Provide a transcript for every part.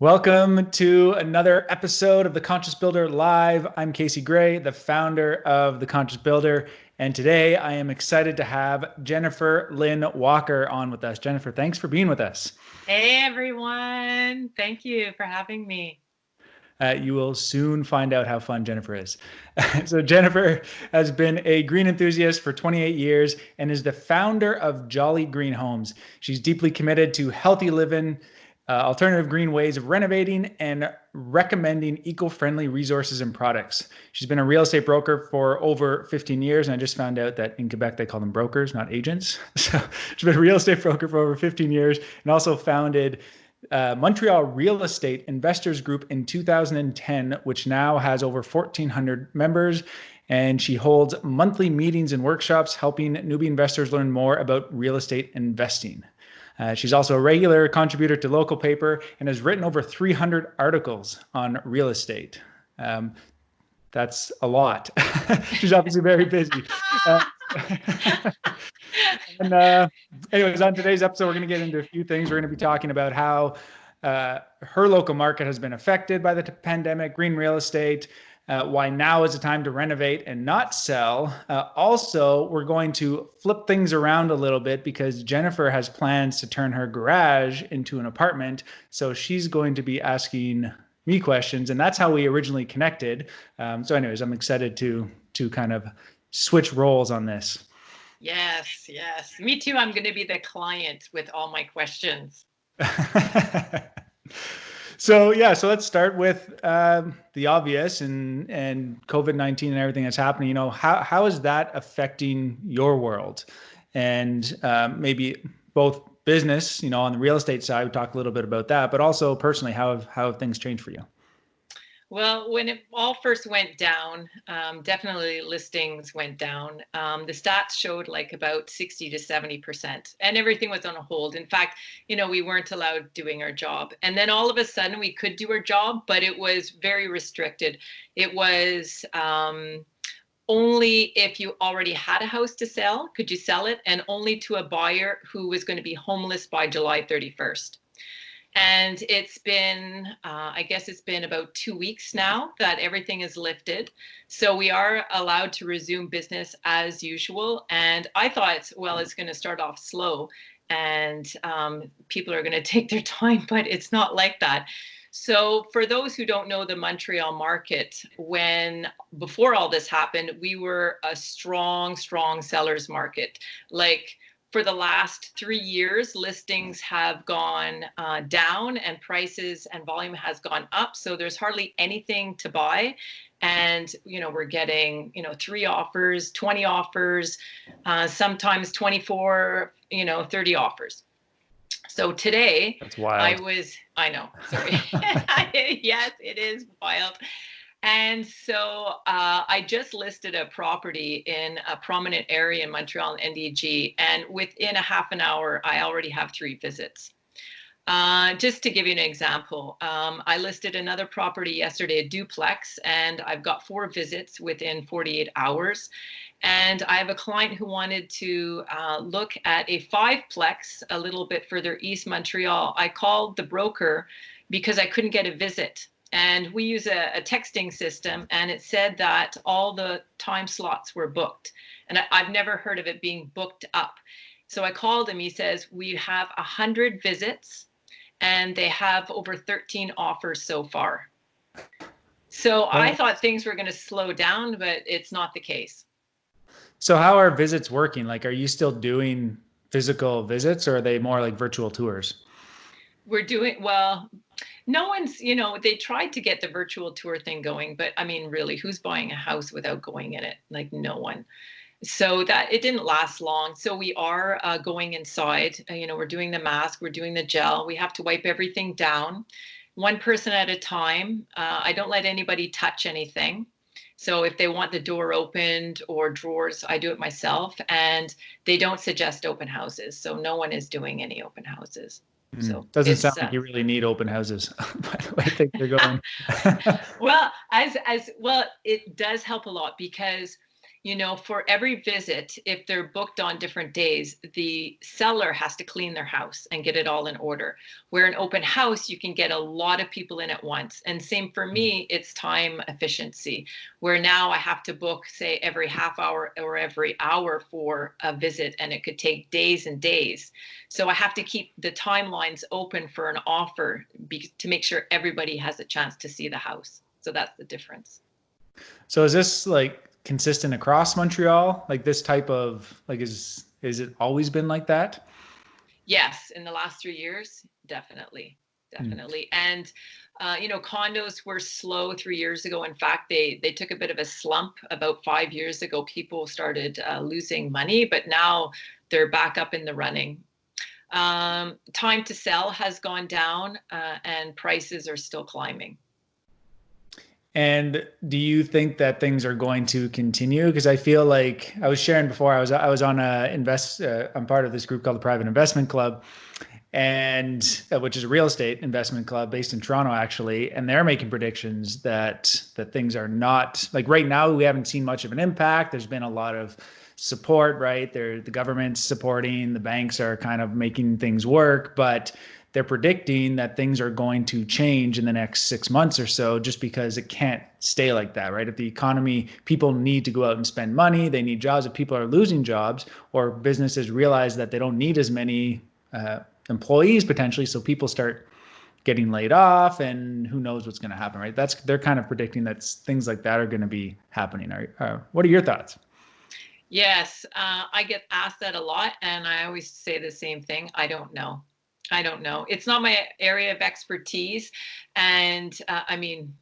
Welcome to another episode of The Conscious Builder Live. I'm Casey Gray, the founder of The Conscious Builder, and today I am excited to have Jennifer Lynn Walker on with us. Jennifer, thanks for being with us. Hey everyone, thank you for having me. You will soon find out how fun Jennifer is. So Jennifer has been a green enthusiast for 28 years and is the founder of Jolly Green Homes. She's deeply committed to healthy living, alternative green ways of renovating, and recommending eco-friendly resources and products. She's been a real estate broker for over 15 years, and I just found out that in Quebec they call them brokers, not agents. So she's been a real estate broker for over 15 years and also founded Montreal Real Estate Investors Group in 2010, which now has over 1,400 members. And she holds monthly meetings and workshops helping newbie investors learn more about real estate investing. She's also a regular contributor to local paper and has written over 300 articles on real estate. That's a lot. She's obviously very busy. Anyways, on today's episode, we're going to get into a few things. We're going to be talking about how her local market has been affected by the pandemic, green real estate, why now is the time to renovate and not sell. Also, we're going to flip things around a little bit because Jennifer has plans to turn her garage into an apartment. So she's going to be asking me questions, and that's how we originally connected. So anyways, I'm excited to kind of switch roles on this. Yes. Me too. I'm going to be the client with all my questions. So let's start with the obvious and COVID-19 and everything that's happening. You know, how is that affecting your world? And maybe both business, you know, on the real estate side, we talked a little bit about that, but also personally, how have things changed for you? Well, when it all first went down, definitely listings went down. The stats showed like about 60 to 70%, and everything was on a hold. In fact, you know, we weren't allowed doing our job. And then all of a sudden we could do our job, but it was very restricted. It was only if you already had a house to sell, could you sell it, and only to a buyer who was going to be homeless by July 31st. And it's been, I guess it's been about 2 weeks now that everything is lifted. So we are allowed to resume business as usual. And I thought, well, it's going to start off slow and people are going to take their time, but it's not like that. So for those who don't know the Montreal market, before all this happened, we were a strong sellers market. Like, for the last 3 years, listings have gone down and prices and volume has gone up. So there's hardly anything to buy. And, you know, we're getting, 3 offers, 20 offers, sometimes 24, 30 offers. So today, That's wild. I know, sorry. Yes, it is wild. And so I just listed a property in a prominent area in Montreal, NDG, and within a half an hour, I already have 3 visits. Just to give you an example, I listed another property yesterday, a duplex, and I've got 4 visits within 48 hours. And I have a client who wanted to look at a 5-plex a little bit further east Montreal. I called the broker because I couldn't get a visit. And we use a texting system, and it said that all the time slots were booked. And I've never heard of it being booked up. So I called him. He says, we have 100 visits, and they have over 13 offers so far. So I thought things were going to slow down, but it's not the case. So how are visits working? Like, are you still doing physical visits, or are they more like virtual tours? We're doing, well, no one's, they tried to get the virtual tour thing going, but I mean, really, who's buying a house without going in it? Like, no one. So that it didn't last long. So we are going inside, we're doing the mask, we're doing the gel. We have to wipe everything down, 1 person at a time. I don't let anybody touch anything. So if they want the door opened or drawers, I do it myself. And they don't suggest open houses. So no one is doing any open houses. So doesn't sound like you really need open houses by the way things are going. Well, as well, it does help a lot because for every visit, if they're booked on different days, the seller has to clean their house and get it all in order. Where an open house, you can get a lot of people in at once. And same for me, it's time efficiency, where now I have to book, say, every half hour or every hour for a visit, and it could take days and days. So I have to keep the timelines open for an offer to make sure everybody has a chance to see the house. So that's the difference. So is this like consistent across Montreal? Like this type of like is it always been like that? Yes, in the last 3 years, definitely, Hmm. definitely. And condos were slow 3 years ago. In fact, they took a bit of a slump about 5 years ago. People started losing money, but now they're back up in the running. Time to sell has gone down, and prices are still climbing. And do you think that things are going to continue? Because I feel like I was sharing before, I was on a I'm part of this group called the Private Investment Club, and which is a real estate investment club based in Toronto actually, and they're making predictions that things are not like right now. We haven't seen much of an impact. There's been a lot of support, right? The government's supporting, the banks are kind of making things work, but they're predicting that things are going to change in the next 6 months or so, just because it can't stay like that, right? If the economy, people need to go out and spend money, they need jobs. If people are losing jobs, or businesses realize that they don't need as many employees potentially, so people start getting laid off, and who knows what's going to happen, right? They're kind of predicting that things like that are going to be happening. What are your thoughts? Yes, I get asked that a lot, and I always say the same thing. I don't know. I don't know. It's not my area of expertise, and I mean,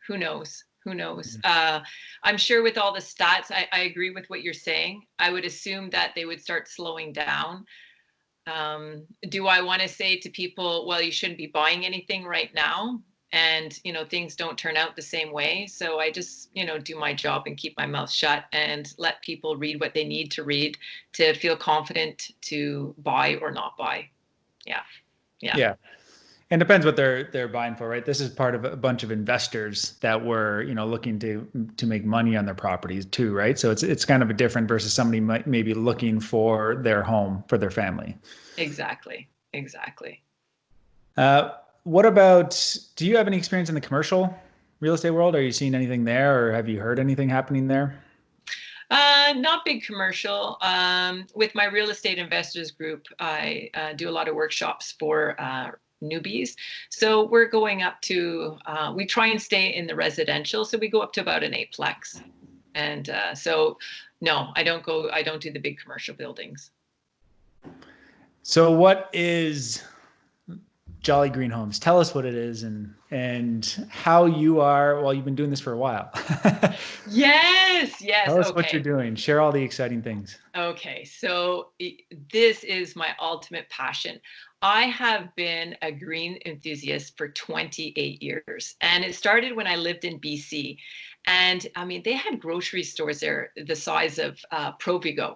who knows? Who knows? I'm sure with all the stats, I agree with what you're saying. I would assume that they would start slowing down. Do I want to say to people, well, you shouldn't be buying anything right now? And, things don't turn out the same way. So I just, do my job and keep my mouth shut and let people read what they need to read to feel confident to buy or not buy. Yeah. Yeah. Yeah. And depends what they're buying for, right? This is part of a bunch of investors that were, looking to make money on their properties too, right? So it's kind of a different versus somebody maybe looking for their home for their family. Exactly. Exactly. Uh, what about, do you have any experience in the commercial real estate world? Are you seeing anything there, or have you heard anything happening there? Not big commercial. With my real estate investors group, I do a lot of workshops for newbies. So we're going up to, we try and stay in the residential. So we go up to about an eightplex. And so, no, I don't do the big commercial buildings. So what is Jolly Green Homes? Tell us what it is, and how you are. Well, you've been doing this for a while. Yes, yes. Tell us what you're Okay. doing. Share all the exciting things. Okay, so this is my ultimate passion. I have been a green enthusiast for 28 years, and it started when I lived in BC. And I mean, they had grocery stores there the size of Provigo.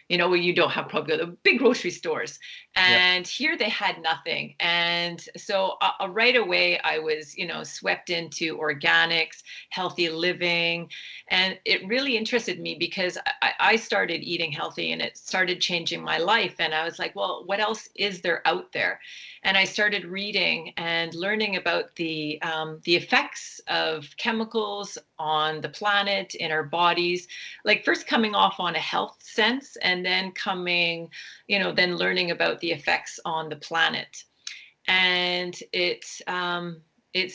Well, you don't have Provigo, the big grocery stores. Yeah. And here they had nothing. And so right away, I was, swept into organics, healthy living, and it really interested me because I started eating healthy and it started changing my life. And I was like, well, what else is there out there? And I started reading and learning about the effects of chemicals on the planet, in our bodies, like first coming off on a health sense and then then learning about the effects on the planet. And it's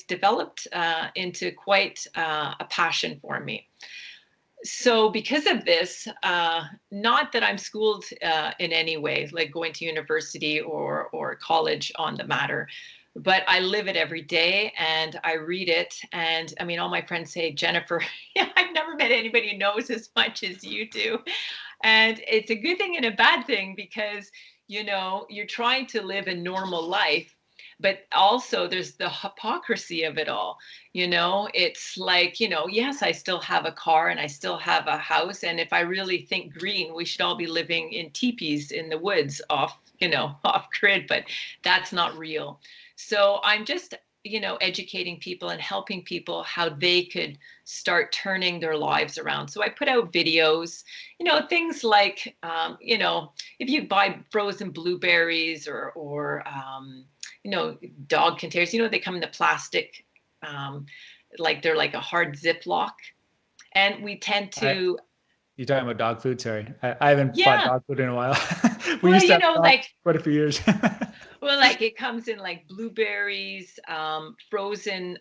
developed into quite a passion for me. So because of this, not that I'm schooled in any way, like going to university or college on the matter, but I live it every day and I read it. And I mean, all my friends say, Jennifer, yeah, I've never met anybody who knows as much as you do. And it's a good thing and a bad thing because, you're trying to live a normal life, but also there's the hypocrisy of it all. It's like, yes, I still have a car and I still have a house. And if I really think green, we should all be living in teepees in the woods off, off grid, but that's not real. So I'm just educating people and helping people how they could start turning their lives around. So I put out videos, things like, if you buy frozen blueberries or dog containers, they come in the plastic, like they're like a hard Ziploc. And we tend I, to, you talking about dog food? Sorry, I haven't bought yeah, dog food in a while. We well, used to have dogs like, quite a few years. well, like it comes in like blueberries, frozen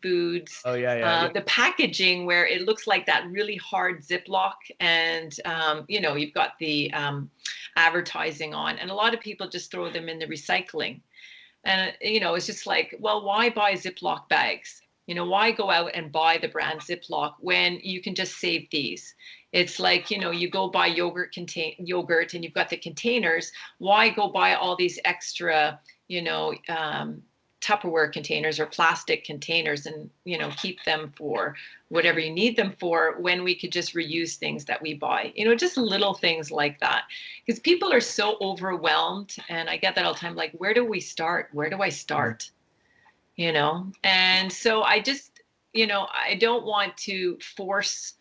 foods. Oh yeah, yeah, yeah. The packaging where it looks like that really hard Ziploc, and you've got the advertising on, and a lot of people just throw them in the recycling. And it's just like, well, why buy Ziploc bags? Why go out and buy the brand Ziploc when you can just save these? It's like, you go buy yogurt and you've got the containers. Why go buy all these extra, Tupperware containers or plastic containers and, keep them for whatever you need them for when we could just reuse things that we buy, just little things like that. Because people are so overwhelmed. And I get that all the time, like, where do we start? Where do I start? And so I just, I don't want to force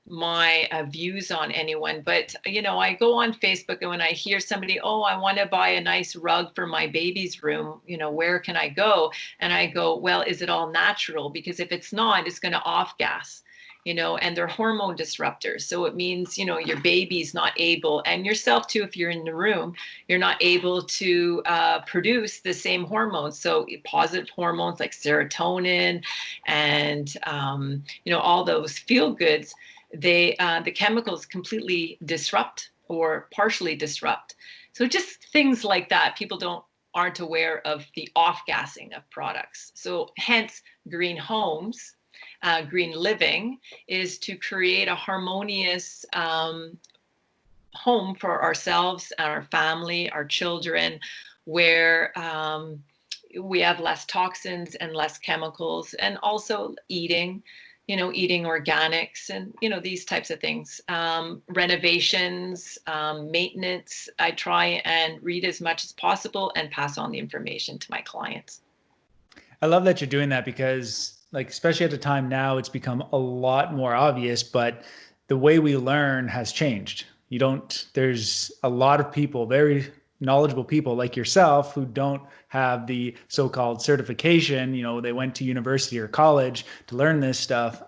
my views on anyone, but I go on Facebook, and when I hear somebody, oh, I want to buy a nice rug for my baby's room, where can I go? And I go, well, is it all natural? Because if it's not, it's going to off gas, and they're hormone disruptors. So it means, your baby's not able, and yourself too, if you're in the room, you're not able to produce the same hormones. So positive hormones like serotonin and, all those feel goods, the chemicals completely disrupt or partially disrupt. So just things like that. People aren't aware of the off-gassing of products. So hence green homes, green living is to create a harmonious home for ourselves, our family, our children, where we have less toxins and less chemicals, and also eating organics and, these types of things. Renovations, maintenance, I try and read as much as possible and pass on the information to my clients. I love that you're doing that because, like, especially at the time now, it's become a lot more obvious, but the way we learn has changed. There's a lot of people, very knowledgeable people like yourself, who don't have the so-called certification. They went to university or college to learn this stuff.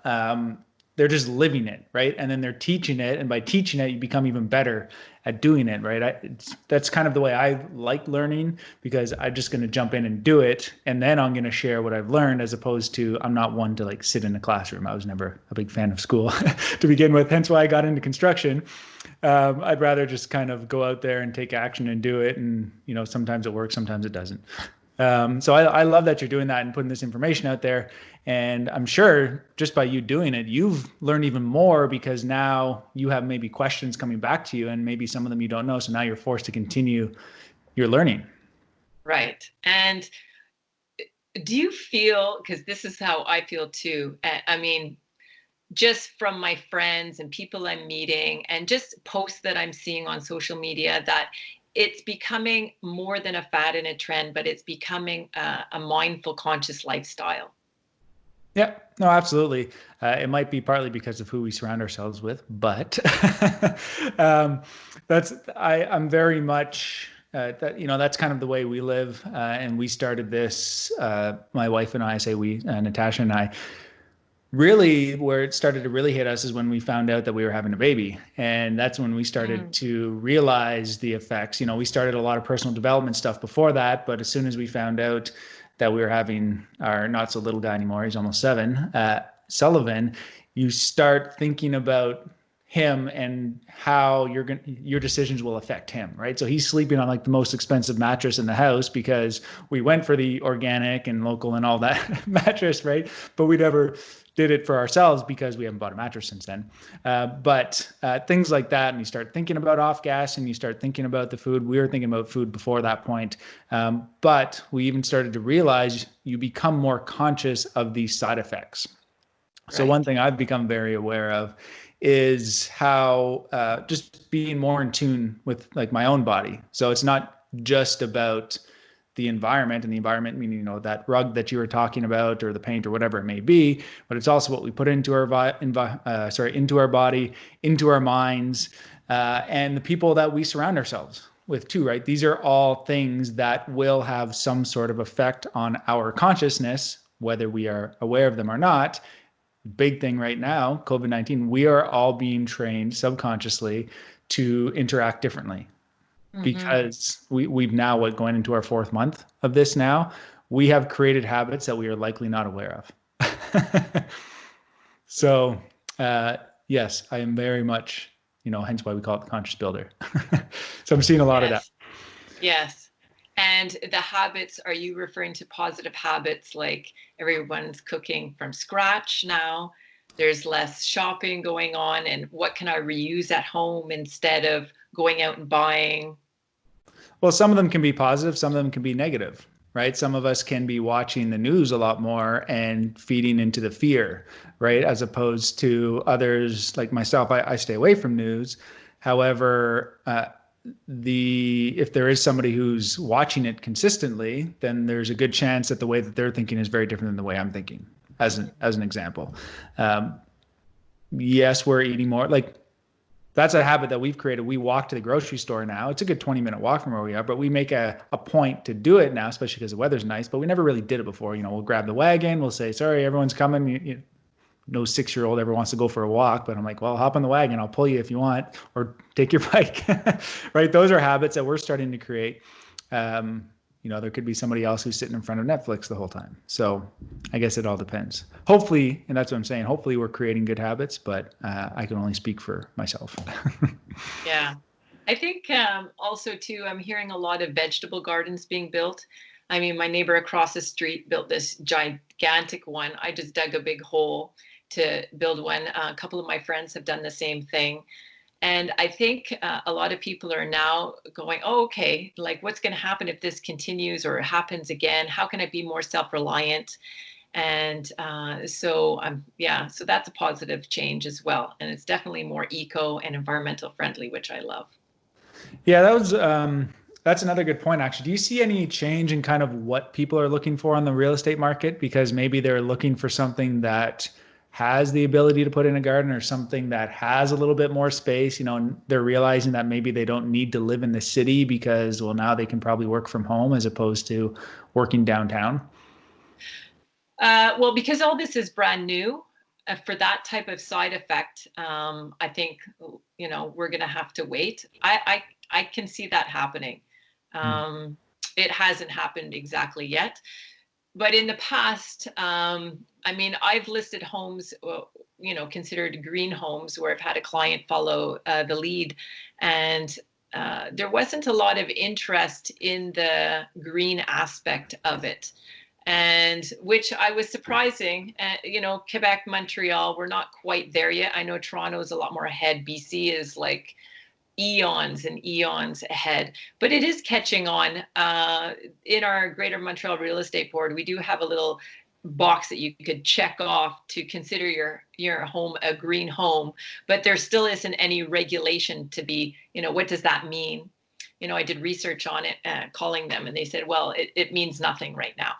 They're just living it, right? And then they're teaching it. And by teaching it, you become even better at doing it, right? That's kind of the way I like learning, because I'm just going to jump in and do it. And then I'm going to share what I've learned, as opposed to, I'm not one to like sit in a classroom. I was never a big fan of school to begin with. Hence why I got into construction. I'd rather just kind of go out there and take action and do it. And, sometimes it works, sometimes it doesn't. So I love that you're doing that and putting this information out there. And I'm sure just by you doing it, you've learned even more, because now you have maybe questions coming back to you, and maybe some of them you don't know. So now you're forced to continue your learning. Right. And do you feel, because this is how I feel too, I mean, just from my friends and people I'm meeting and just posts that I'm seeing on social media, that it's becoming more than a fad and a trend, but it's becoming a mindful, conscious lifestyle. Yeah, no, absolutely. It might be partly because of who we surround ourselves with, but um, I'm very much that's kind of the way we live, and we started this. My wife and I, say we, Natasha and I. Really, where it started to really hit us is when we found out that we were having a baby. And that's when we started to realize the effects. We started a lot of personal development stuff before that, but as soon as we found out that we were having our not so little guy anymore, he's almost 7, Sullivan, you start thinking about him and how your decisions will affect him, right? So he's sleeping on like the most expensive mattress in the house, because we went for the organic and local and all that mattress, right? But we never did it for ourselves because we haven't bought a mattress since then. But things like that, and you start thinking about off gas, and you start thinking about the food. We were thinking about food before that point, but we even started to realize you become more conscious of these side effects. So Right. one thing I've become very aware of is how just being more in tune with like my own body. So it's not just about the environment, and the environment meaning, that rug that you were talking about, or the paint, or whatever it may be, but it's also what we put into our into our body, into our minds, and the people that we surround ourselves with too, right? These are all things that will have some sort of effect on our consciousness, whether we are aware of them or not. Big thing right now, COVID-19, we are all being trained subconsciously to interact differently, Mm-hmm. because we've now, going into our 4th month of this now, we have created habits that we are likely not aware of. So, yes, I am very much, hence why we call it the conscious builder. So I'm seeing a lot of that. Yes. Yes. And the habits, are you referring to positive habits like everyone's cooking from scratch now? There's less shopping going on, and what can I reuse at home instead of going out and buying? Well, some of them can be positive, some of them can be negative, right? Some of us can be watching the news a lot more and feeding into the fear, right? As opposed to others like myself, I stay away from news. However, if there is somebody who's watching it consistently, then there's a good chance that the way that they're thinking is very different than the way I'm thinking. As an example, yes, we're eating more. Like, that's a habit that we've created. We walk to the grocery store now. It's a good 20-minute walk from where we are, but we make a point to do it now, especially because the weather's nice. But we never really did it before. We'll grab the wagon. We'll say, sorry, everyone's coming. No 6-year-old ever wants to go for a walk, but I'm like, well, hop on the wagon. I'll pull you if you want, or take your bike. Right? Those are habits that we're starting to create. There could be somebody else who's sitting in front of Netflix the whole time. So I guess it all depends. Hopefully, and that's what I'm saying, hopefully we're creating good habits, but I can only speak for myself. Yeah. I think also too, I'm hearing a lot of vegetable gardens being built. I mean, my neighbor across the street built this gigantic one. I just dug a big hole to build one. A couple of my friends have done the same thing. And I think a lot of people are now going, oh, okay, like what's going to happen if this continues or happens again? How can I be more self-reliant? And so that's a positive change as well. And it's definitely more eco and environmental friendly, which I love. Yeah, that's another good point, actually. Do you see any change in kind of what people are looking for on the real estate market? Because maybe they're looking for something that has the ability to put in a garden, or something that has a little bit more space, and they're realizing that maybe they don't need to live in the city because, well, now they can probably work from home as opposed to working downtown. Well, because all this is brand new, for that type of side effect, I think we're going to have to wait. I can see that happening. Hmm. It hasn't happened exactly yet, but in the past, I mean, I've listed homes, considered green homes, where I've had a client follow the lead, and there wasn't a lot of interest in the green aspect of it, and which I was surprising. Quebec, Montreal, we're not quite there yet. I know Toronto is a lot more ahead. BC is like eons and eons ahead, but it is catching on. In our Greater Montreal Real Estate Board, we do have a little box that you could check off to consider your home a green home, but there still isn't any regulation to be, what does that mean? I did research on it, calling them, and they said, well, it means nothing right now.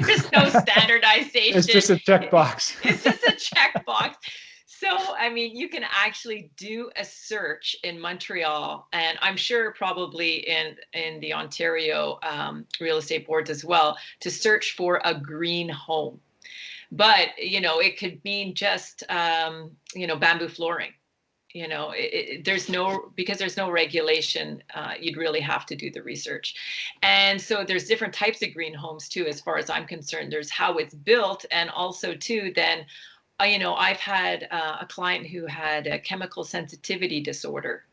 There's no It's standardization. just a checkbox. It's just a checkbox. So, I mean, you can actually do a search in Montreal, and I'm sure probably in the Ontario real estate boards as well, to search for a green home. But, it could mean just, bamboo flooring. Because there's no regulation, you'd really have to do the research. And so there's different types of green homes too, as far as I'm concerned. There's how it's built, and also too, then I've had a client who had a chemical sensitivity disorder.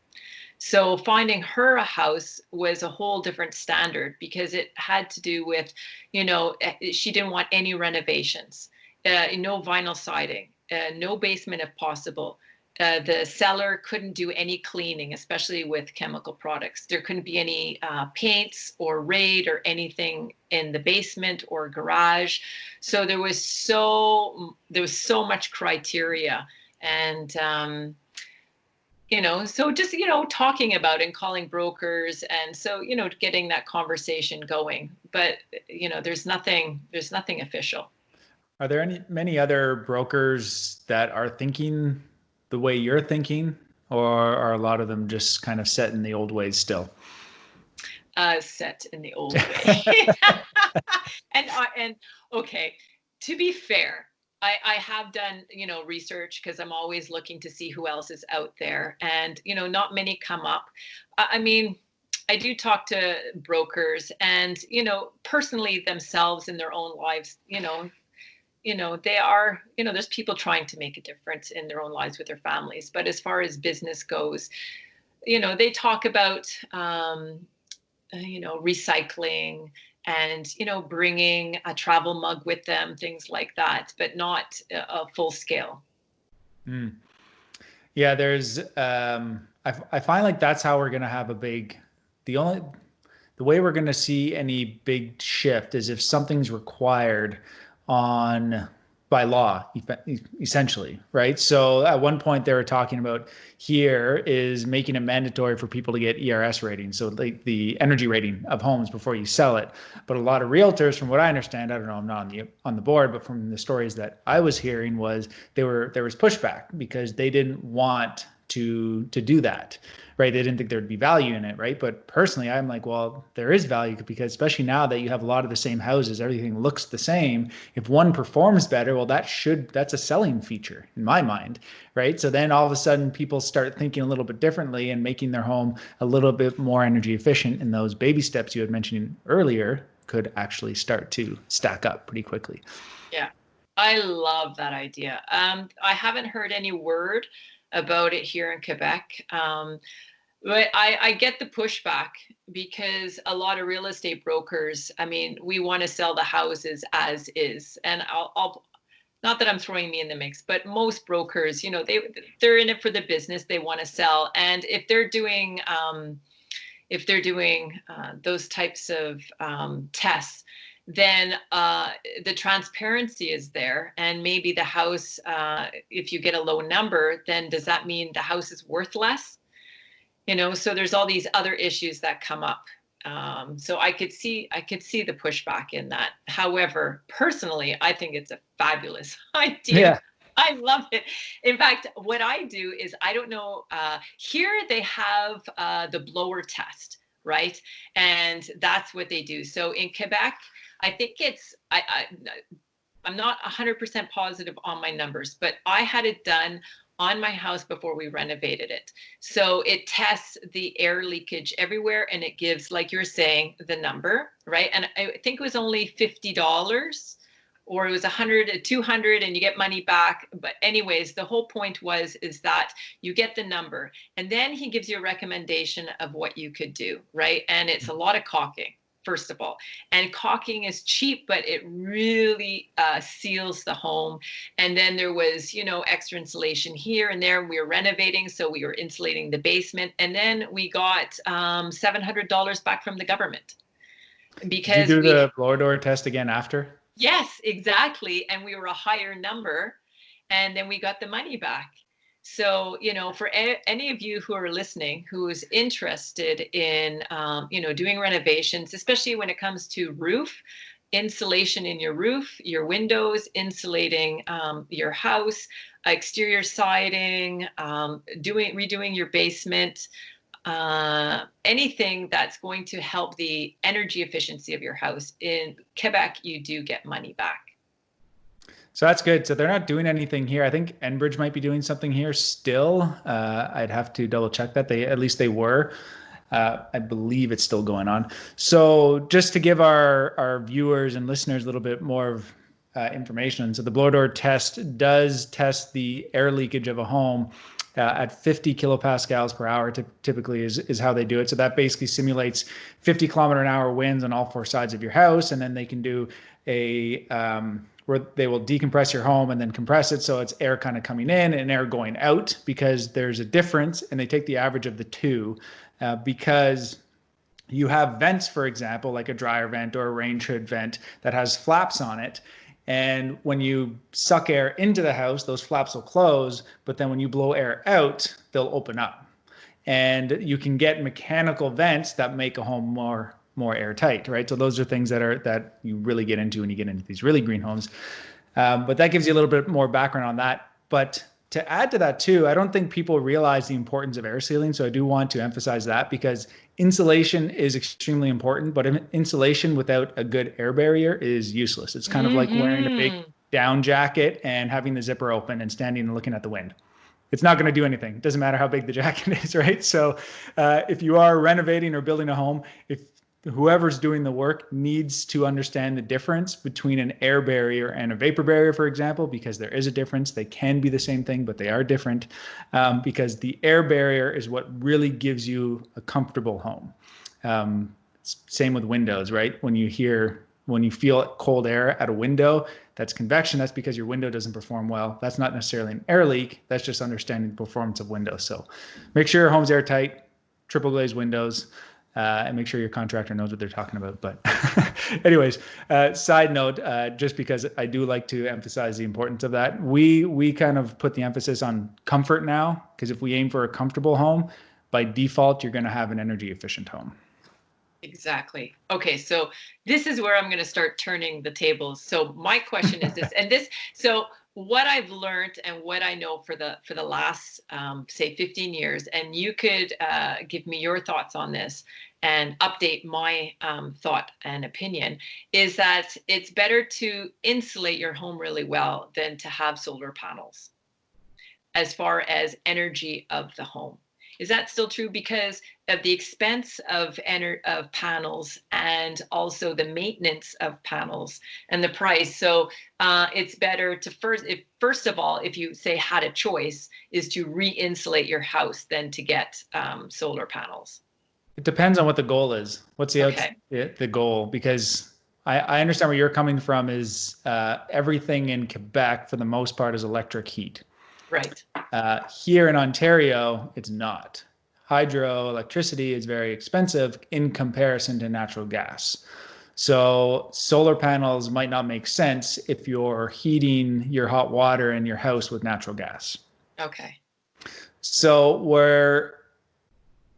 So finding her a house was a whole different standard, because it had to do with, she didn't want any renovations, no vinyl siding, no basement if possible. The seller couldn't do any cleaning, especially with chemical products. There couldn't be any paints or raid or anything in the basement or garage. So there was so much criteria, and So just, talking about and calling brokers. And so, getting that conversation going. But, there's nothing official. Are there many other brokers that are thinking the way you're thinking, or are a lot of them just kind of set in the old ways still? Set in the old way. And okay, to be fair, I have done, research because I'm always looking to see who else is out there, and not many come up. I mean, I do talk to brokers, and personally themselves in their own lives, they are, there's people trying to make a difference in their own lives with their families. But as far as business goes, they talk about recycling and, bringing a travel mug with them, things like that, but not a full scale. Mm. Yeah, I find like that's how we're going to have the way we're going to see any big shift is if something's required on by law, essentially, right? So at one point they were talking about here is making it mandatory for people to get ERS ratings, so the energy rating of homes before you sell it. But a lot of realtors, from what I understand, I don't know, I'm not on the board, but from the stories that I was hearing was there was pushback because they didn't want to do that, right? They didn't think there'd be value in it, right? But personally, I'm like, well, there is value because especially now that you have a lot of the same houses, everything looks the same. If one performs better, well, that's a selling feature in my mind, right? So then all of a sudden people start thinking a little bit differently and making their home a little bit more energy efficient. And those baby steps you had mentioned earlier could actually start to stack up pretty quickly. Yeah, I love that idea. I haven't heard any word about it here in Quebec. But I get the pushback because a lot of real estate brokers, I mean, we want to sell the houses as is. And I'll not that I'm throwing me in the mix, but most brokers, they're in it for the business. They want to sell. And if they're doing those types of tests, then the transparency is there. And maybe the house, if you get a low number, then does that mean the house is worth less? So there's all these other issues that come up. So I could see the pushback in that. However, personally, I think it's a fabulous idea. Yeah. I love it. In fact, what I do is, I don't know, here they have the blower test, right? And that's what they do. So in Quebec, I think I'm not 100% positive on my numbers, but I had it done on my house before we renovated it. So it tests the air leakage everywhere, and it gives, like you're saying, the number, right? And I think it was only $50, or it was 100, 200, and you get money back. But anyways, the whole point is that you get the number, and then he gives you a recommendation of what you could do, right? And it's a lot of caulking, first of all. And caulking is cheap, but it really seals the home. And then there was, extra insulation here and there. We were renovating, so we were insulating the basement. And then we got $700 back from the government Did you because do we, the blower door test again after? yes, exactly. And we were a higher number, and then we got the money back. So, for any of you who are listening, who is interested in, doing renovations, especially when it comes to roof, insulation in your roof, your windows, insulating your house, exterior siding, redoing your basement, anything that's going to help the energy efficiency of your house. In Quebec, you do get money back. So that's good. So they're not doing anything here. I think Enbridge might be doing something here still. I'd have to double check that. At least they were. I believe it's still going on. So just to give our viewers and listeners a little bit more of information. So the blower door test does test the air leakage of a home at 50 kilopascals per hour. Typically is how they do it. So that basically simulates 50-kilometer-an-hour winds on all four sides of your house, and then they can do a where they will decompress your home and then compress it, so it's air kind of coming in and air going out, because there's a difference, and they take the average of the two, because you have vents, for example, like a dryer vent or a range hood vent that has flaps on it. And when you suck air into the house, those flaps will close, but then when you blow air out, they'll open up. And you can get mechanical vents that make a home more airtight, right? So those are things that you really get into when you get into these really green homes. But that gives you a little bit more background on that. But to add to that too, I don't think people realize the importance of air sealing. So I do want to emphasize that, because insulation is extremely important, but insulation without a good air barrier is useless. It's kind of like wearing a big down jacket and having the zipper open and standing and looking at the wind. It's not going to do anything. It doesn't matter how big the jacket is, right? So if you are renovating or building a home, if whoever's doing the work needs to understand the difference between an air barrier and a vapor barrier, for example, because there is a difference. They can be the same thing, but they are different, because the air barrier is what really gives you a comfortable home. Same with windows, right? When you feel cold air at a window, that's convection. That's because your window doesn't perform well. That's not necessarily an air leak. That's just understanding the performance of windows. So make sure your home's airtight, triple glazed windows, and make sure your contractor knows what they're talking about. But anyways, side note, just because I do like to emphasize the importance of that, we kind of put the emphasis on comfort now, because if we aim for a comfortable home, by default, you're going to have an energy efficient home. Exactly. Okay, so this is where I'm going to start turning the tables. So my question is this, so what I've learned and what I know for the last say 15 years, and you could give me your thoughts on this and update my thought and opinion, is that it's better to insulate your home really well than to have solar panels as far as energy of the home. Is that still true? Because of the expense of panels, and also the maintenance of panels and the price. So it's better to first of all, if you say had a choice, is to re-insulate your house than to get solar panels. It depends on what the goal is. What's the goal? Because I understand where you're coming from is everything in Quebec, for the most part, is electric heat. Right. Here in Ontario, it's not. Hydroelectricity is very expensive in comparison to natural gas. So solar panels might not make sense if you're heating your hot water in your house with natural gas. Okay. So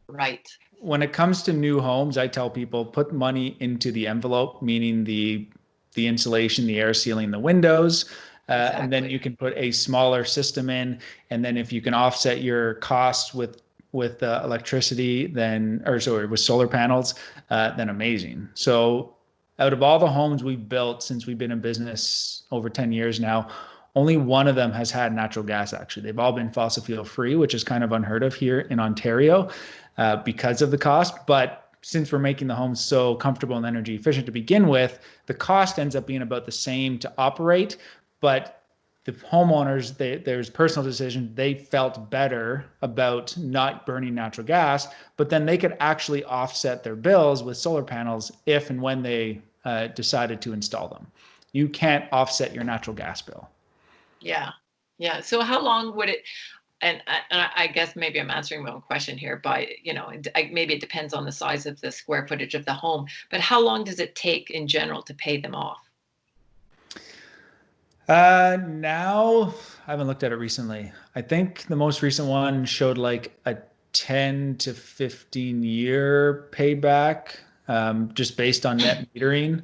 right. When it comes to new homes, I tell people put money into the envelope, meaning the insulation, the air sealing, the windows. Exactly. And then you can put a smaller system in. And then if you can offset your costs with electricity, with solar panels, then amazing. So out of all the homes we've built since we've been in business over 10 years now, only one of them has had natural gas, actually. They've all been fossil fuel free, which is kind of unheard of here in Ontario because of the cost. But since we're making the homes so comfortable and energy efficient to begin with, the cost ends up being about the same to operate. But the homeowners, there's personal decision, they felt better about not burning natural gas, but then they could actually offset their bills with solar panels if and when they decided to install them. You can't offset your natural gas bill. Yeah. Yeah. So how long would it, and I guess maybe I'm answering my own question here by, maybe it depends on the size of the square footage of the home, but how long does it take in general to pay them off? Now I haven't looked at it recently. I think the most recent one showed like a 10 to 15 year payback, just based on net metering.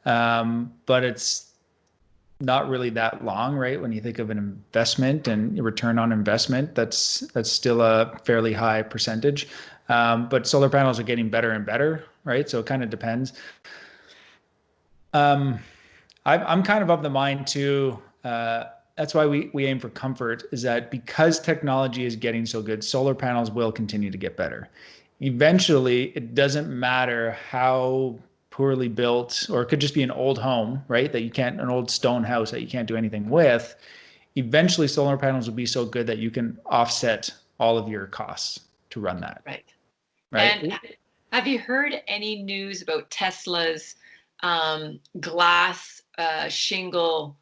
But it's not really that long, right? When you think of an investment and return on investment, that's still a fairly high percentage. But solar panels are getting better and better, right? So it kind of depends. I'm kind of the mind too. That's why we aim for comfort, is that because technology is getting so good, solar panels will continue to get better. Eventually, it doesn't matter how poorly built, or it could just be an old home, right? An old stone house that you can't do anything with. Eventually, solar panels will be so good that you can offset all of your costs to run that. Right. Right. And have you heard any news about Tesla's glass shingle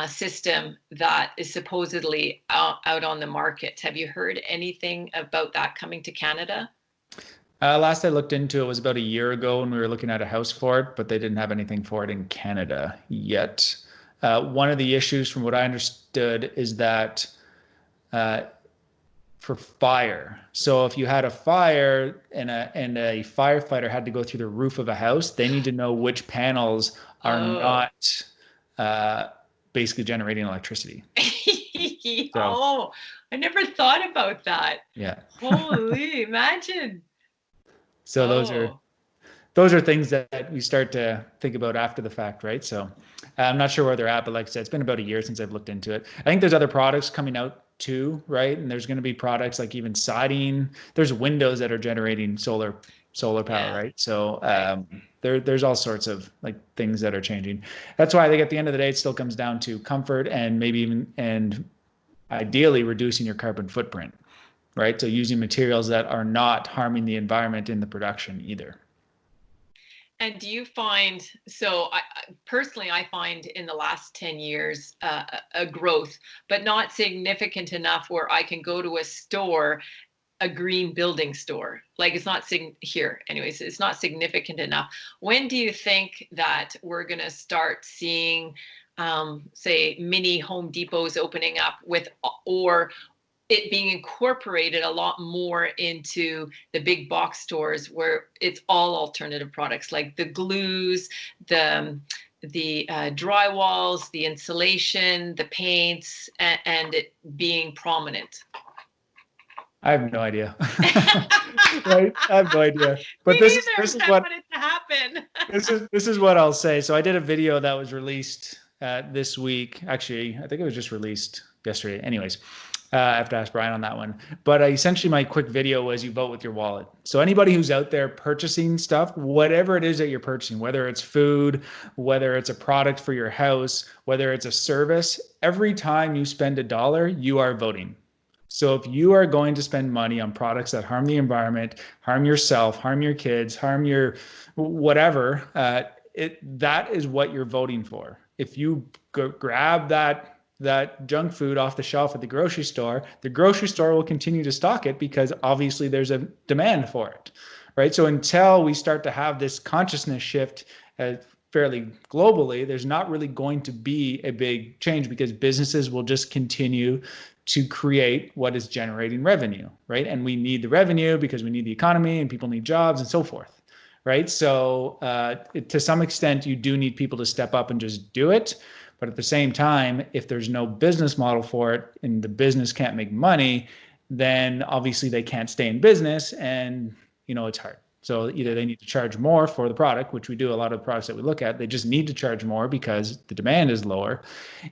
system that is supposedly out on the market? Have you heard anything about that coming to Canada? Last I looked into it was about a year ago when we were looking at a house for it, but they didn't have anything for it in Canada yet. One of the issues, from what I understood, is that for fire. So if you had a fire and a firefighter had to go through the roof of a house, they need to know which panels are Oh. not uh, basically generating electricity. So Oh, I never thought about that. yeah. Holy, imagine. So Oh, those are things that we start to think about after the fact, right? So I'm not sure where they're at, but like I said, it's been about a year since I've looked into it. I think there's other products coming out too, right? And there's going to be products like even siding. There's windows that are generating solar power, yeah, right? So right. there's all sorts of like things that are changing. That's why I think at the end of the day, it still comes down to comfort and maybe even and ideally reducing your carbon footprint, right? So using materials that are not harming the environment in the production either. And do you find, so personally, I find in the last 10 years a growth, but not significant enough where I can go to a store, a green building store. Like it's not here, anyways, it's not significant enough. When do you think that we're going to start seeing, say, mini Home Depots opening up with, or it being incorporated a lot more into the big box stores where it's all alternative products like the glues, the drywalls, the insulation, the paints, and it being prominent. I have no idea. Right? I have no idea. Me But neither, but I want it to happen. this is what I'll say. So I did a video that was released this week. Actually, I think it was just released yesterday. Anyways, I have to ask Brian on that one. But essentially, my quick video was you vote with your wallet. So anybody who's out there purchasing stuff, whatever it is that you're purchasing, whether it's food, whether it's a product for your house, whether it's a service, every time you spend $1, you are voting. So if you are going to spend money on products that harm the environment, harm yourself, harm your kids, harm your whatever, that is what you're voting for. If you grab that junk food off the shelf at the grocery store will continue to stock it because obviously there's a demand for it, right? So until we start to have this consciousness shift fairly globally, there's not really going to be a big change because businesses will just continue to create what is generating revenue, right? And we need the revenue because we need the economy and people need jobs and so forth, right? So to some extent, you do need people to step up and just do it. But at the same time, if there's no business model for it and the business can't make money, then obviously they can't stay in business and, it's hard. So either they need to charge more for the product, which we do a lot of the products that we look at, they just need to charge more because the demand is lower.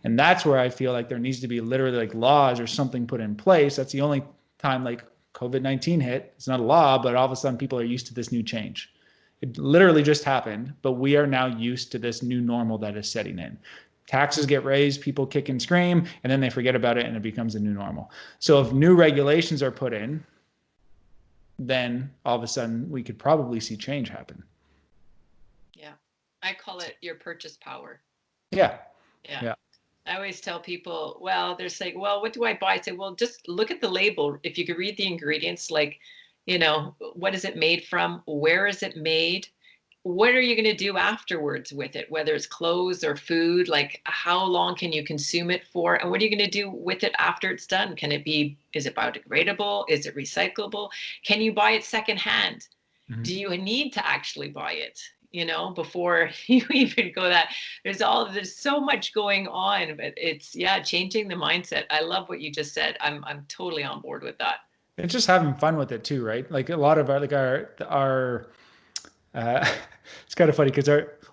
And that's where I feel like there needs to be literally like laws or something put in place. That's the only time like COVID-19 hit. It's not a law, but all of a sudden people are used to this new change. It literally just happened, but we are now used to this new normal that is setting in. Taxes get raised, people kick and scream, and then they forget about it and it becomes a new normal. So if new regulations are put in, then all of a sudden we could probably see change happen. Yeah, I call it your purchase power. Yeah. Yeah. Yeah. I always tell people, well, they're saying, well, what do I buy? I say, well, just look at the label. If you could read the ingredients, like, what is it made from? Where is it made? What are you going to do afterwards with it? Whether it's clothes or food, like how long can you consume it for? And what are you going to do with it after it's done? Is it biodegradable? Is it recyclable? Can you buy it secondhand? Mm-hmm. Do you need to actually buy it, before you even go that? There's so much going on, but it's, yeah, changing the mindset. I love what you just said. I'm totally on board with that. And just having fun with it too, right? Like a lot of our it's kind of funny because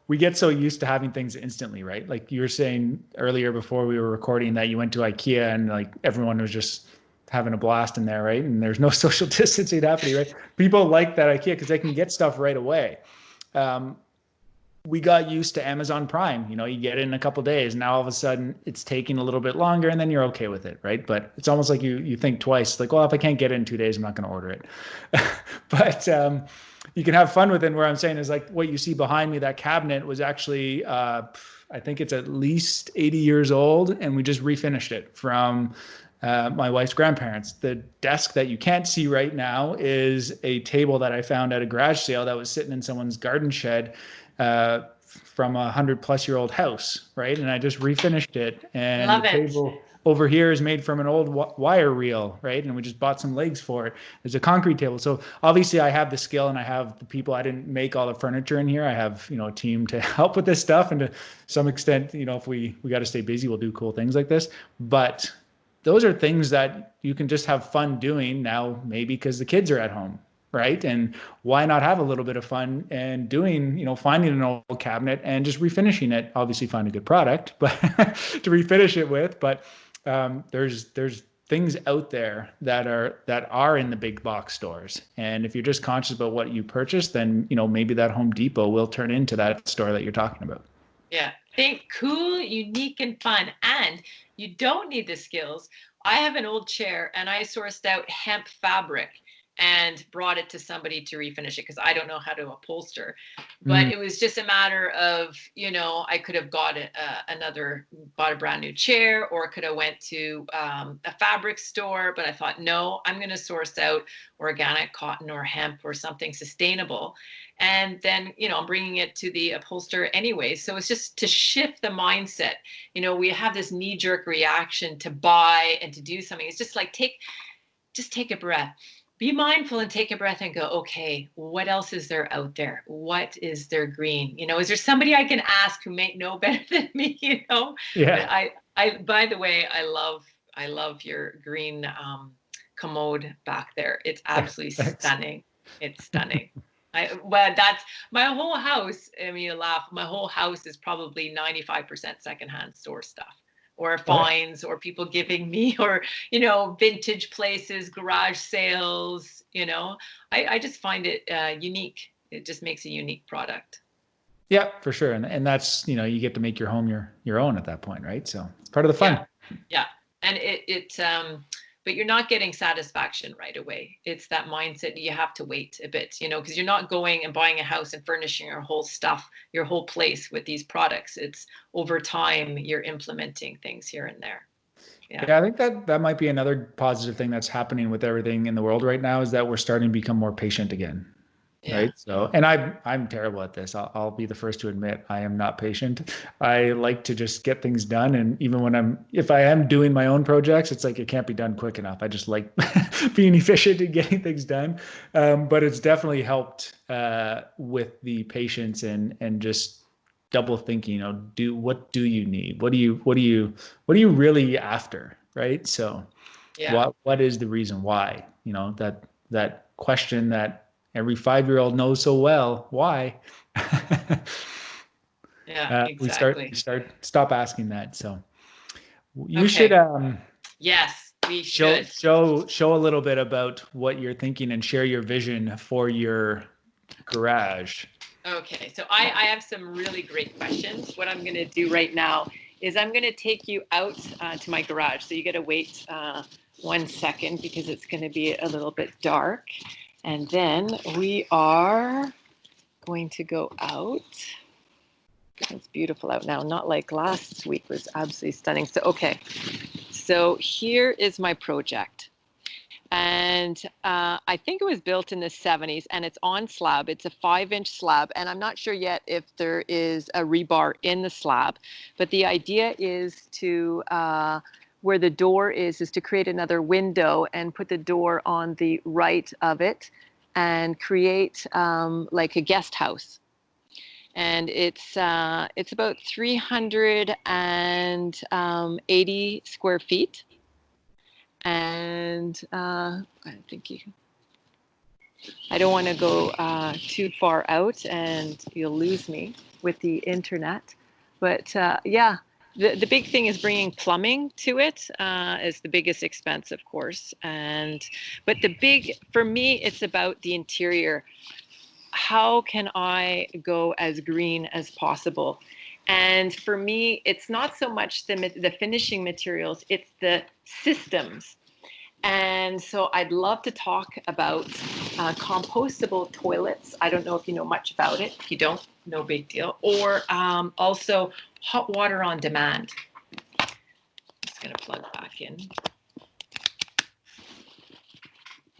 we get so used to having things instantly, right? Like you were saying earlier before we were recording that you went to IKEA and like everyone was just having a blast in there, right? And there's no social distancing happening, right? People like that IKEA because they can get stuff right away. Um, we got used to Amazon Prime. You get it in a couple of days. Now all of a sudden it's taking a little bit longer, and then you're okay with it, right? But it's almost like you think twice. Like, well, if I can't get it in 2 days, I'm not going to order it. But you can have fun with it. Where I'm saying is like what you see behind me. That cabinet was actually, I think it's at least 80 years old, and we just refinished it from my wife's grandparents. The desk that you can't see right now is a table that I found at a garage sale that was sitting in someone's garden shed from a 100-plus-year-old house, right? And I just refinished it. And the Love it. table over here is made from an old wire reel, right? And we just bought some legs for it. There's a concrete table. So obviously I have the skill and I have the people. I didn't make all the furniture in here. I have, a team to help with this stuff. And to some extent, if we got to stay busy, we'll do cool things like this. But those are things that you can just have fun doing now, maybe because the kids are at home, right? And why not have a little bit of fun and doing, finding an old cabinet and just refinishing it. Obviously find a good product, but to refinish it with. But there's things out there that are in the big box stores. And if you're just conscious about what you purchase, then maybe that Home Depot will turn into that store that you're talking about. Yeah. Think cool, unique, and fun. And you don't need the skills. I have an old chair and I sourced out hemp fabric and brought it to somebody to refinish it because I don't know how to upholster. But it was just a matter of, I could have bought a brand new chair, or could have went to a fabric store. But I thought, no, I'm going to source out organic cotton or hemp or something sustainable. And then, I'm bringing it to the upholsterer anyway. So it's just to shift the mindset. We have this knee-jerk reaction to buy and to do something. It's just like just take a breath. Be mindful and take a breath and go, okay, what else is there out there? What is there green? Is there somebody I can ask who may know better than me? Yeah. But I by the way, I love your green commode back there. It's absolutely stunning. It's stunning. Well, that's my whole house. I mean, you laugh. My whole house is probably 95% secondhand store stuff, or finds, or people giving me, or vintage places, garage sales. I just find it unique. It just makes a unique product. Yeah, for sure. And that's, you get to make your home your own at that point, right? So it's part of the fun. Yeah. And but you're not getting satisfaction right away. It's that mindset. You have to wait a bit, because you're not going and buying a house and furnishing your whole stuff, your whole place with these products. It's over time you're implementing things here and there. Yeah, I think that might be another positive thing that's happening with everything in the world right now, is that we're starting to become more patient again. Right. So, and I'm terrible at this. I'll be the first to admit I am not patient. I like to just get things done. And even if I am doing my own projects, it's like it can't be done quick enough. I just like being efficient and getting things done. But it's definitely helped with the patience and just double thinking, what do you need? What are you really after? Right. So what is the reason why, that question that every 5-year-old knows so well, why? Exactly. Stop asking that. So you should, yes, we should show a little bit about what you're thinking and share your vision for your garage. Okay, so I have some really great questions. What I'm going to do right now is I'm going to take you out to my garage. So you got to wait 1 second because it's going to be a little bit dark. And then we are going to go out. It's beautiful out now, not like last week was absolutely stunning. So, okay, so here is my project. And I think it was built in the 70s, and it's on slab. It's a 5-inch slab, and I'm not sure yet if there is a rebar in the slab. But the idea is to, where the door is to create another window and put the door on the right of it and create like a guest house. And it's about 380 square feet. And I don't want to go too far out and you'll lose me with the internet. But yeah, the big thing is bringing plumbing to it is the biggest expense, of course. But for me, it's about the interior. How can I go as green as possible? And for me, it's not so much the finishing materials, it's the systems. And so I'd love to talk about compostable toilets. I don't know if you know much about it. If you don't, no big deal. Or also hot water on demand. I'm just going to plug back in.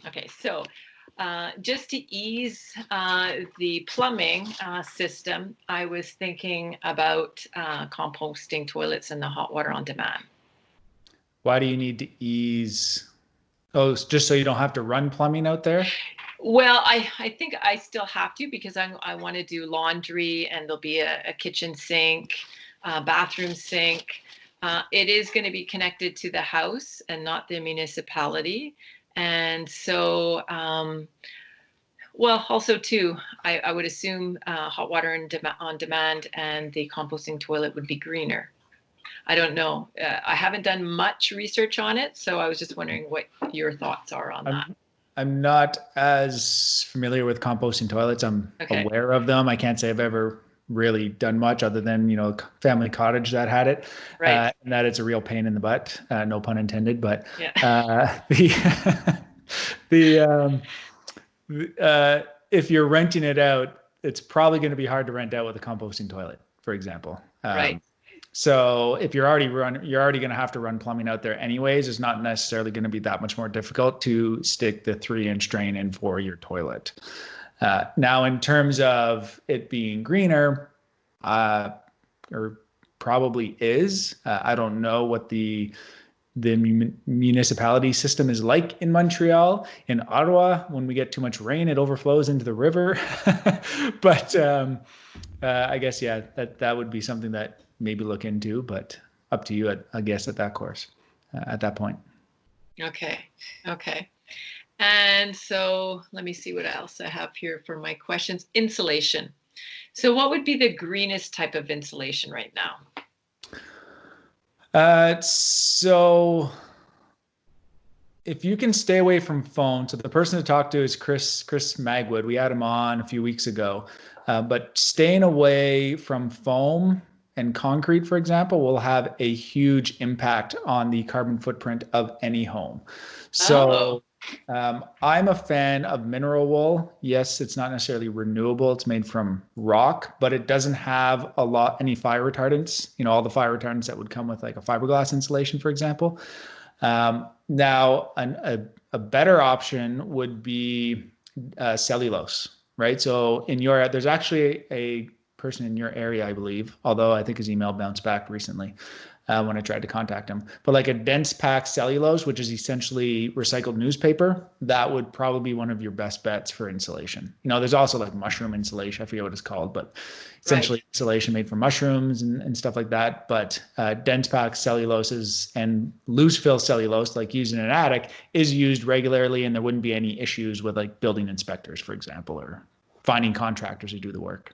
Okay, so just to ease the plumbing system, I was thinking about composting toilets and the hot water on demand. Why do you need to ease? Oh, it's just so you don't have to run plumbing out there? Well, I think I still have to because I want to do laundry and there'll be a kitchen sink, bathroom sink. It is going to be connected to the house and not the municipality. And so, well, also too, I would assume hot water on demand and the composting toilet would be greener. I don't know. I haven't done much research on it, so I was just wondering what your thoughts are on that. I'm not as familiar with composting toilets. I'm Okay. aware of them. I can't say I've ever really done much other than, family cottage that had it, Right. and that it's a real pain in the butt, no pun intended. But Yeah. the the if you're renting it out, it's probably going to be hard to rent out with a composting toilet, for example. Right. So if you're already going to have to run plumbing out there anyways. It's not necessarily going to be that much more difficult to stick the 3-inch drain in for your toilet. Now, in terms of it being greener, or probably is. I don't know what the municipality system is like in Montreal. In Ottawa, when we get too much rain, it overflows into the river. But I guess, yeah, that would be something that maybe look into, but up to you, I guess, at that course, at that point. Okay. Okay. And so let me see what else I have here for my questions. Insulation. So what would be the greenest type of insulation right now? So if you can stay away from foam, so the person to talk to is Chris Magwood. We had him on a few weeks ago. But staying away from foam and concrete, for example, will have a huge impact on the carbon footprint of any home. So I'm a fan of mineral wool. Yes, it's not necessarily renewable. It's made from rock, but it doesn't have any fire retardants, all the fire retardants that would come with like a fiberglass insulation, for example. Now, a better option would be cellulose, right? So there's actually a person in your area, I believe, although I think his email bounced back recently when I tried to contact him. But like a dense pack cellulose, which is essentially recycled newspaper, that would probably be one of your best bets for insulation. There's also like mushroom insulation. I forget what it's called, but essentially insulation made from mushrooms and stuff like that. But dense pack celluloses and loose fill cellulose, like used in an attic, is used regularly, and there wouldn't be any issues with like building inspectors, for example, or finding contractors who do the work.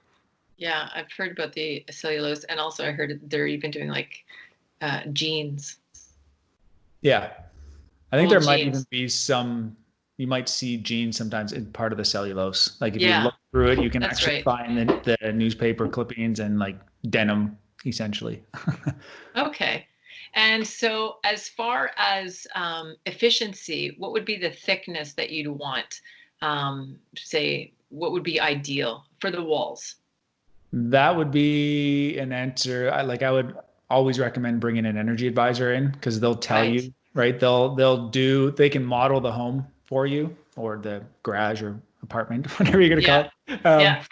Yeah, I've heard about the cellulose, and also I heard they're even doing like jeans. Yeah, I think Old there might even jeans. be you might see jeans sometimes in part of the cellulose. Like if you Yeah, look through it, you can that's actually right. find the newspaper clippings and like denim, essentially. Okay. And so as far as efficiency, what would be the thickness that you'd want? Say, what would be ideal for the walls? That would be an answer. I would always recommend bringing an energy advisor in because they'll tell Right. you, right? They can model the home for you or the garage or apartment, whatever you're going to Yeah. call it. Yeah.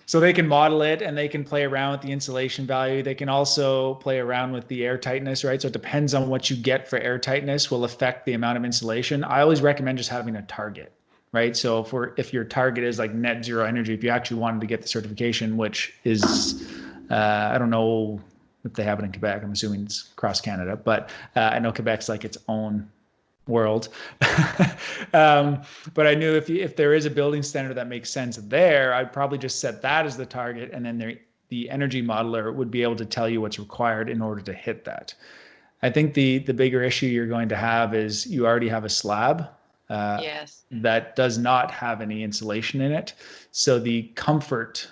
So they can model it and they can play around with the insulation value. They can also play around with the air tightness, right? So it depends on what you get for air tightness will affect the amount of insulation. I always recommend just having a target, right? So if your target is like net zero energy, if you actually wanted to get the certification, which is, I don't know if they have it in Quebec, I'm assuming it's across Canada, but I know Quebec's like its own world. But I knew if there is a building standard that makes sense there, I'd probably just set that as the target, and then the energy modeler would be able to tell you what's required in order to hit that. I think the bigger issue you're going to have is you already have a slab Yes. that does not have any insulation in it, so the comfort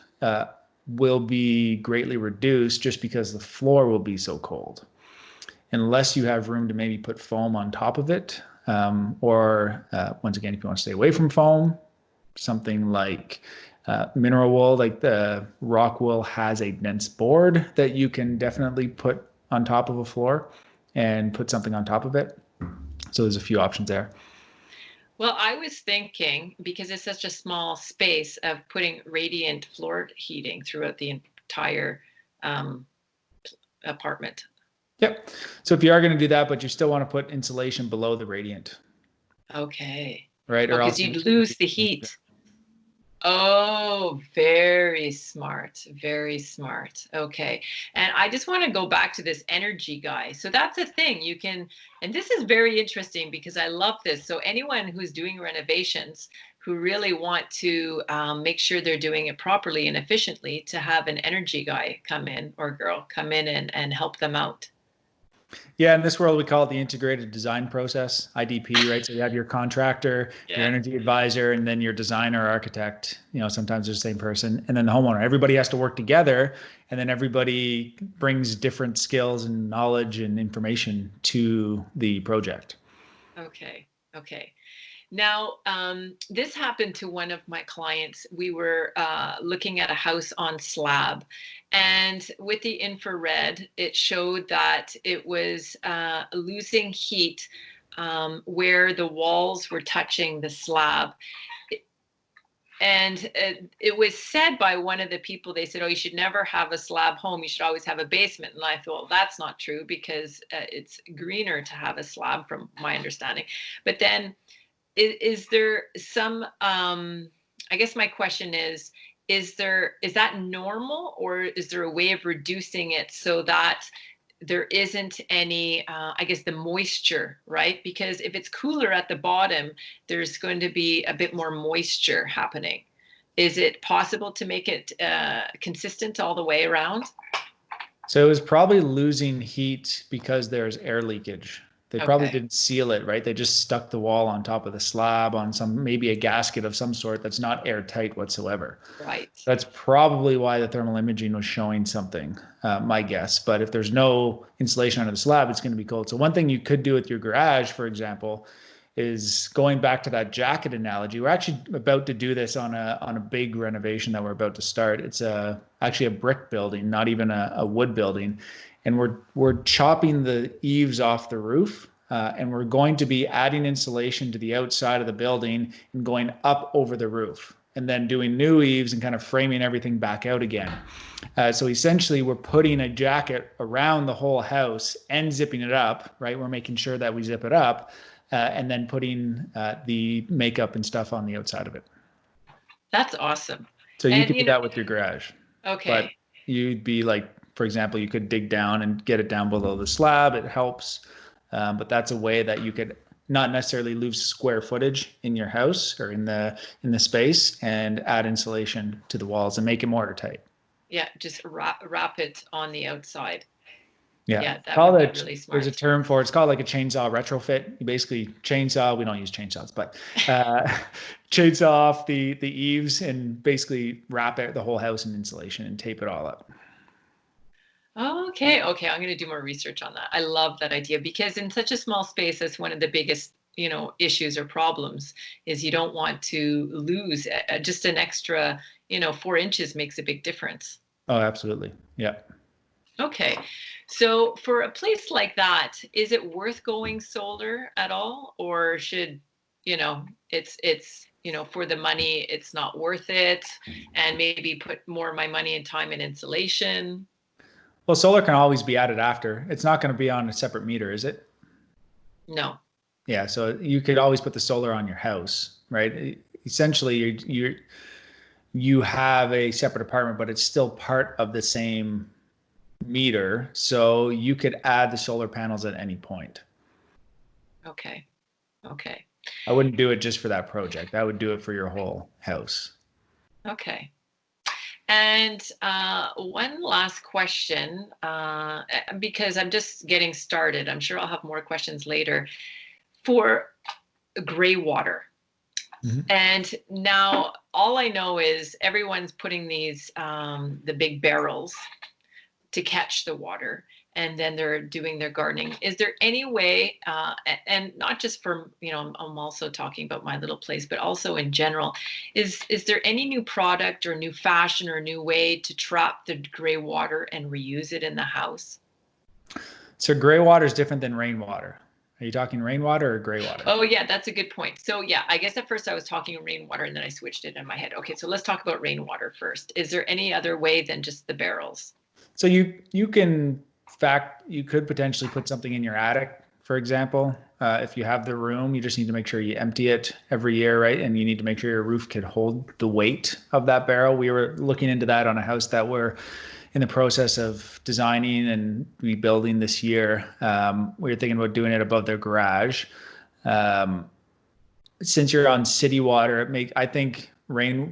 will be greatly reduced just because the floor will be so cold unless you have room to maybe put foam on top of it. Or once again, if you want to stay away from foam, something like mineral wool, like the rock wool has a dense board that you can definitely put on top of a floor and put something on top of it. So there's a few options there. Well, I was thinking, because it's such a small space, of putting radiant floor heating throughout the entire um, apartment. Yep. So if you are going to do that, but you still want to put insulation below the radiant, Okay. right? Oh, Or because else you'd lose the heat. Oh, very smart. Very smart. Okay. And I just want to go back to this energy guy. So that's a thing you can, and this is very interesting because I love this. So anyone who's doing renovations who really want to make sure they're doing it properly and efficiently, to have an energy guy come in, or girl come in and help them out. Yeah, in this world, we call it the integrated design process, IDP, right? So you have your contractor, your Yeah. energy advisor, and then your designer or architect. Sometimes they're the same person, and then the homeowner. Everybody has to work together, and then everybody brings different skills and knowledge and information to the project. Okay. Okay. Now, this happened to one of my clients. We were looking at a house on slab, and with the infrared, it showed that it was losing heat where the walls were touching the slab. And it was said by one of the people, they said, oh, you should never have a slab home. You should always have a basement. And I thought, well, that's not true, because it's greener to have a slab, from my understanding. But then is there some I guess my question is that normal, or is there a way of reducing it so that there isn't any I guess the moisture, right? Because if it's cooler at the bottom, there's going to be a bit more moisture happening. Is it possible to make it consistent all the way around? So it was probably losing heat because there's air leakage. They probably Okay. didn't seal it, right? They just stuck the wall on top of the slab on some, maybe a gasket of some sort that's not airtight whatsoever. Right. That's probably why the thermal imaging was showing something, my guess. But if there's no insulation under the slab, it's going to be cold. So one thing you could do with your garage, for example, is going back to that jacket analogy. We're actually about to do this on a big renovation that we're about to start. It's actually a brick building, not even a wood building, and we're chopping the eaves off the roof. And we're going to be adding insulation to the outside of the building and going up over the roof, and then doing new eaves and kind of framing everything back out again. So essentially, we're putting a jacket around the whole house and zipping it up, right? We're making sure that we zip it up, and then putting the makeup and stuff on the outside of it. That's awesome. So you And could do that with your garage, but okay. you'd be like, for example, you could dig down and get it down below the slab. It helps, but that's a way that you could not necessarily lose square footage in your house or in the space, and add insulation to the walls and make it more airtight. Yeah, just wrap it on the outside. Yeah. Yeah, that Call would be it, really there's a smart. term for it. It's called like a chainsaw retrofit. You basically chainsaw, we don't use chainsaws, but uh, chainsaw off the eaves and basically wrap it, the whole house in insulation and tape it all up. Okay, okay, I'm going to do more research on that. I love that idea, because in such a small space, that's one of the biggest, issues or problems, is you don't want to lose just an extra, 4 inches makes a big difference. Oh, absolutely. Yeah. Okay. So for a place like that, is it worth going solar at all? Or should, for the money, it's not worth it, and maybe put more of my money and time in insulation? Well, solar can always be added after. It's not going to be on a separate meter, is it? No. Yeah. So you could always put the solar on your house, right? Essentially, you have a separate apartment, but it's still part of the same meter. So you could add the solar panels at any point. Okay. Okay. I wouldn't do it just for that project. I would do it for your whole house. Okay. And one last question, because I'm just getting started. I'm sure I'll have more questions later. For gray water. Mhm. And now all I know is everyone's putting these, the big barrels to catch the water, and then they're doing their gardening. Is there any way, and not just for, I'm also talking about my little place, but also in general, is there any new product or new fashion or new way to trap the gray water and reuse it in the house? So gray water is different than rainwater. Are you talking rainwater or gray water? Oh yeah, that's a good point. So yeah, I guess at first I was talking rainwater and then I switched it in my head. Okay, so let's talk about rainwater first. Is there any other way than just the barrels? So you can fact you could potentially put something in your attic, for example. If you have the room, you just need to make sure you empty it every year, right? And you need to make sure your roof can hold the weight of that barrel. We were looking into that on a house that we're in the process of designing and rebuilding this year. We were thinking about doing it above their garage. Um, since you're on city water, I think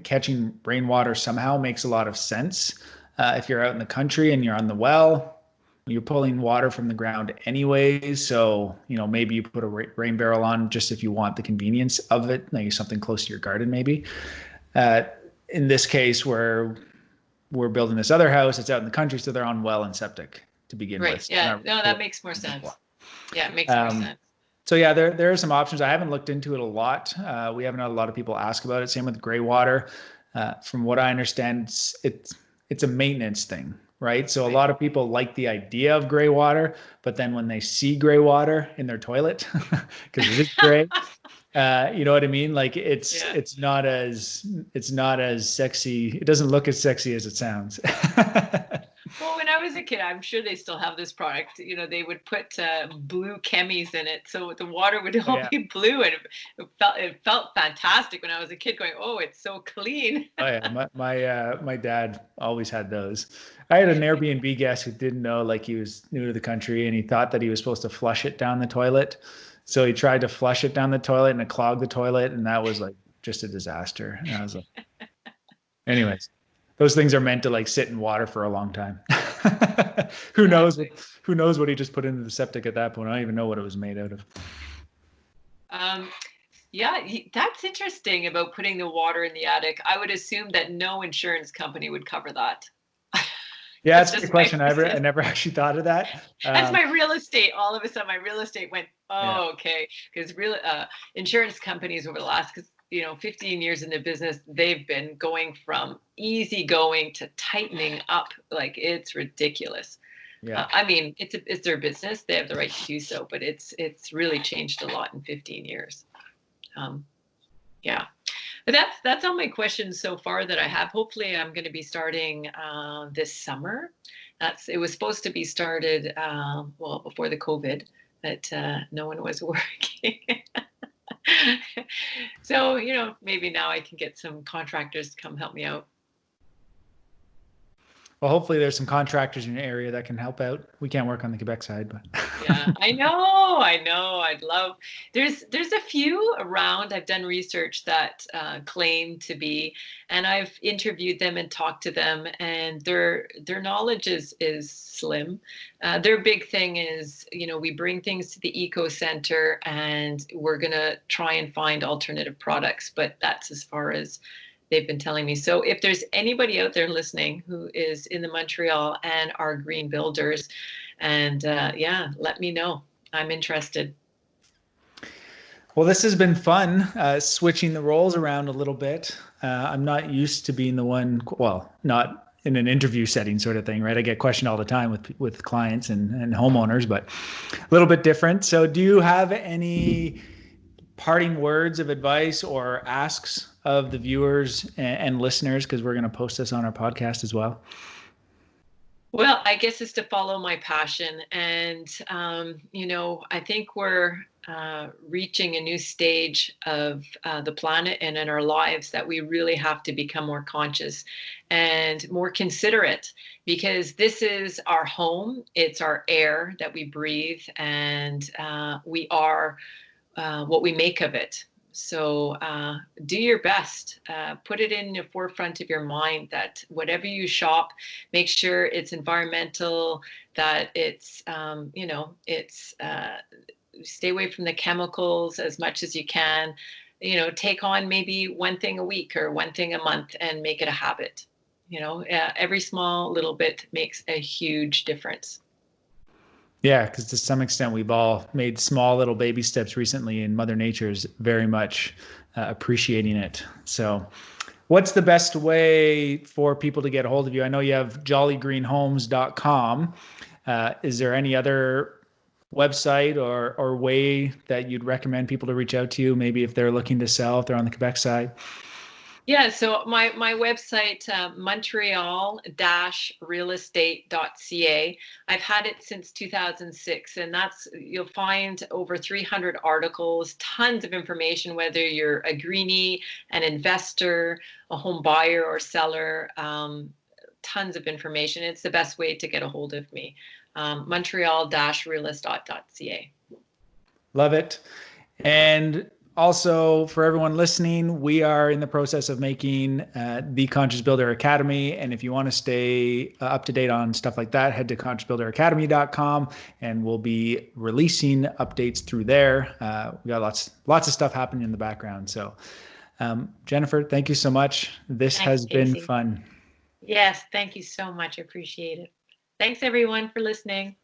catching rainwater somehow makes a lot of sense. If you're out in the country and you're on the well, you're pulling water from the ground anyways. So, maybe you put a rain barrel on just if you want the convenience of it, like something close to your garden, maybe. Uh, in this case, where we're building this other house, it's out in the country, so they're on well and septic to begin Right. with. Yeah. No, that makes more sense. Yeah, it makes more sense. So yeah, there are some options. I haven't looked into it a lot. We haven't had a lot of people ask about it. Same with gray water. From what I understand, it's a maintenance thing, right? So a lot of people like the idea of gray water, but then when they see gray water in their toilet, because it is gray, you know what I mean? Like it's not as sexy. It doesn't look as sexy as it sounds. Well, when I was a kid, I'm sure they still have this product. They would put blue chemis in it, so the water would all be blue, and it felt fantastic when I was a kid. Going, oh, it's so clean. Oh yeah, my dad always had those. I had an Airbnb guest who didn't know, like he was new to the country, and he thought that he was supposed to flush it down the toilet. So he tried to flush it down the toilet, and it clogged the toilet, and that was like just a disaster. And I was like, anyways. Those things are meant to like sit in water for a long time. Who knows? Who knows what he just put into the septic at that point? I don't even know what it was made out of. Yeah, that's interesting about putting the water in the attic. I would assume that no insurance company would cover that. Yeah, that's a good question. I never actually thought of that. That's my real estate. All of a sudden, my real estate went, okay. Because insurance companies over the last, 15 years in the business, they've been going from easygoing to tightening up. Like, it's ridiculous. Yeah. I mean, it's their business. They have the right to do so, but it's really changed a lot in 15 years. Yeah. But that's all my questions so far that I have. Hopefully, I'm going to be starting this summer. It was supposed to be started before the COVID, but no one was working. So, maybe now I can get some contractors to come help me out. Well, hopefully there's some contractors in your area that can help out. We can't work on the Quebec side, but yeah, I know. I'd love. There's a few around. I've done research that claim to be, and I've interviewed them and talked to them, and their knowledge is slim. Their big thing is, we bring things to the eco center, and we're gonna try and find alternative products, but that's as far as they've been telling me. So if there's anybody out there listening who is in the Montreal and are green builders, and let me know. I'm interested. Well, this has been fun, switching the roles around a little bit. I'm not used to being the one, well, not in an interview setting sort of thing, right? I get questioned all the time with clients and homeowners, but a little bit different. So do you have any parting words of advice or asks of the viewers and listeners, because we're going to post this on our podcast as well? Well, I guess it's to follow my passion. And, I think we're reaching a new stage of the planet and in our lives that we really have to become more conscious and more considerate, because this is our home. It's our air that we breathe, and we are what we make of it. So do your best. Put it in the forefront of your mind that whatever you shop, make sure it's environmental, that it's, stay away from the chemicals as much as you can. Take on maybe one thing a week or one thing a month and make it a habit. Every small little bit makes a huge difference. Yeah, because to some extent, we've all made small little baby steps recently, and Mother Nature's very much appreciating it. So what's the best way for people to get a hold of you? I know you have jollygreenhomes.com. Is there any other website or way that you'd recommend people to reach out to you, maybe if they're looking to sell, if they're on the Quebec side? Yeah, so my website, Montreal-realestate.ca. I've had it since 2006, and that's, you'll find over 300 articles, tons of information, whether you're a greenie, an investor, a home buyer or seller, tons of information. It's the best way to get a hold of me. Montreal-realestate.ca. Love it. And also, for everyone listening, we are in the process of making the Conscious Builder Academy. And if you want to stay up to date on stuff like that, head to consciousbuilderacademy.com, and we'll be releasing updates through there. We got lots of stuff happening in the background. So, Jennifer, thank you so much. This Thanks, has been Casey. fun. Yes, thank you so much. I appreciate it. Thanks, everyone, for listening.